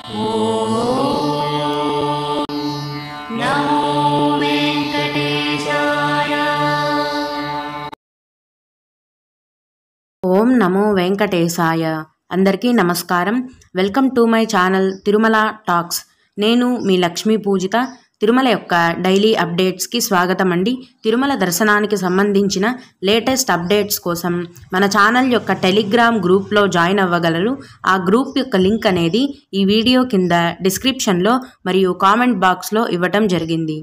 ఓం నమో వెంకటేశాయ. అందరికీ నమస్కారం. Welcome to my channel Tirumala talks. నేను మీ లక్ష్మీ పూజిత. తిరుమల యొక్క డైలీ అప్డేట్స్కి స్వాగతం అండి. తిరుమల దర్శనానికి సంబంధించిన లేటెస్ట్ అప్డేట్స్ కోసం మన ఛానల్ యొక్క టెలిగ్రామ్ గ్రూప్లో జాయిన్ అవ్వగలరు. ఆ గ్రూప్ యొక్క లింక్ అనేది ఈ వీడియో కింద డిస్క్రిప్షన్లో మరియు కామెంట్ బాక్స్లో ఇవ్వటం జరిగింది.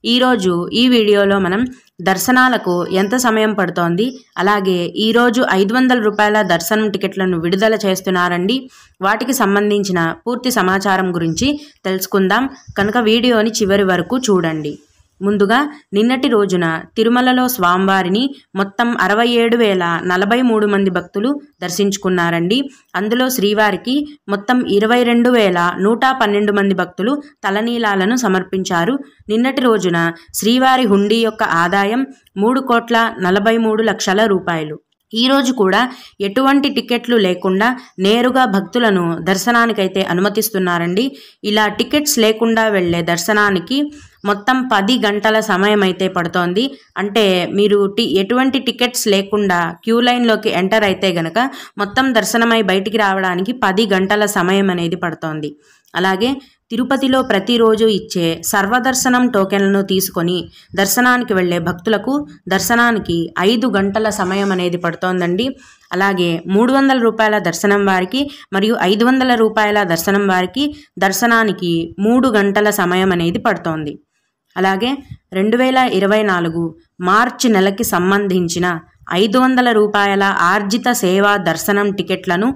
ఈరోజు ఈ వీడియోలో మనం దర్శనాలకు ఎంత సమయం పడుతోంది, అలాగే ఈరోజు 500 రూపాయల దర్శనం టికెట్లను విడుదల చేస్తున్నారండి. వాటికి సంబంధించిన పూర్తి సమాచారం గురించి తెలుసుకుందాం. కనుక వీడియోని చివరి వరకు చూడండి. ముందుగా నిన్నటి రోజున తిరుమలలో స్వామివారిని మొత్తం 67,043 మంది భక్తులు దర్శించుకున్నారండి. అందులో శ్రీవారికి మొత్తం 22,112 మంది భక్తులు తలనీలాలను సమర్పించారు. నిన్నటి రోజున శ్రీవారి హుండీ యొక్క ఆదాయం 3,43,00,000 రూపాయలు. ఈరోజు కూడా ఎటువంటి టికెట్లు లేకుండా నేరుగా భక్తులను దర్శనానికైతే అనుమతిస్తున్నారండి. ఇలా టికెట్స్ లేకుండా వెళ్ళే దర్శనానికి మొత్తం 10 గంటల సమయం అయితే పడుతోంది. అంటే మీరు ఎటువంటి టికెట్స్ లేకుండా క్యూ లైన్లోకి ఎంటర్ అయితే గనక మొత్తం దర్శనమై బయటికి రావడానికి 10 గంటల సమయం అనేది పడుతోంది. అలాగే తిరుపతిలో ప్రతిరోజు ఇచ్చే సర్వదర్శనం టోకెన్లను తీసుకొని దర్శనానికి వెళ్ళే భక్తులకు దర్శనానికి 5 గంటల సమయం అనేది పడుతోందండి. అలాగే 300 రూపాయల దర్శనం వారికి మరియు 500 రూపాయల దర్శనం వారికి దర్శనానికి 3 గంటల సమయం అనేది పడుతోంది. అలాగే 2024 మార్చి నెలకి సంబంధించిన 500 రూపాయల ఆర్జిత సేవా దర్శనం టికెట్లను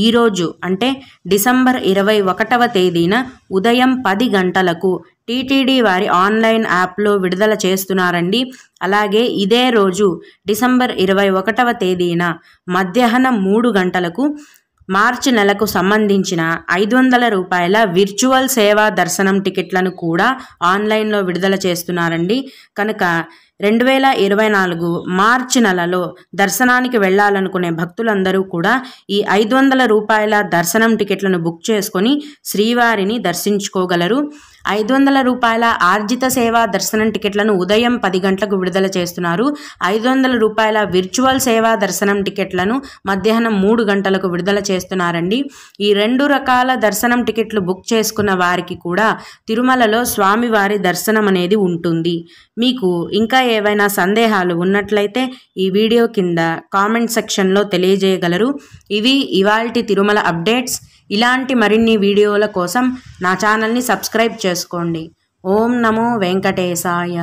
ఈరోజు అంటే డిసెంబర్ 21వ తేదీన ఉదయం 10 గంటలకు టీటీడీ వారి ఆన్లైన్ యాప్లో విడుదల చేస్తున్నారండి. అలాగే ఇదే రోజు డిసెంబర్ 21వ తేదీన మధ్యాహ్నం 3 గంటలకు మార్చి నెలకు సంబంధించిన 500 రూపాయల విర్చువల్ సేవా దర్శనం టికెట్లను కూడా ఆన్లైన్లో విడుదల చేస్తున్నారండి. కనుక 2024 మార్చి నెలలో దర్శనానికి వెళ్ళాలనుకునే భక్తులందరూ కూడా ఈ 500 రూపాయల దర్శనం టికెట్లను బుక్ చేసుకొని శ్రీవారిని దర్శించుకోగలరు. 500 రూపాయల ఆర్జిత సేవా దర్శనం టికెట్లను ఉదయం 10 గంటలకు విడుదల చేస్తున్నారు. 500 రూపాయల విర్చువల్ సేవా దర్శనం టికెట్లను మధ్యాహ్నం 3 గంటలకు విడుదల చేస్తున్నారండి. ఈ 2 రకాల దర్శనం టికెట్లు బుక్ చేసుకున్న వారికి కూడా తిరుమలలో స్వామివారి దర్శనం అనేది ఉంటుంది. మీకు ఇంకా ఏవైనా సందేహాలు ఉన్నట్లయితే ఈ వీడియో కింద కామెంట్ సెక్షన్లో తెలియజేయగలరు. ఇవి ఇవాల్టి తిరుమల అప్డేట్స్. ఇలాంటి మరిన్ని వీడియోల కోసం నా ఛానల్ని సబ్స్క్రైబ్ చేసుకోండి. ఓం నమో వెంకటేశాయ.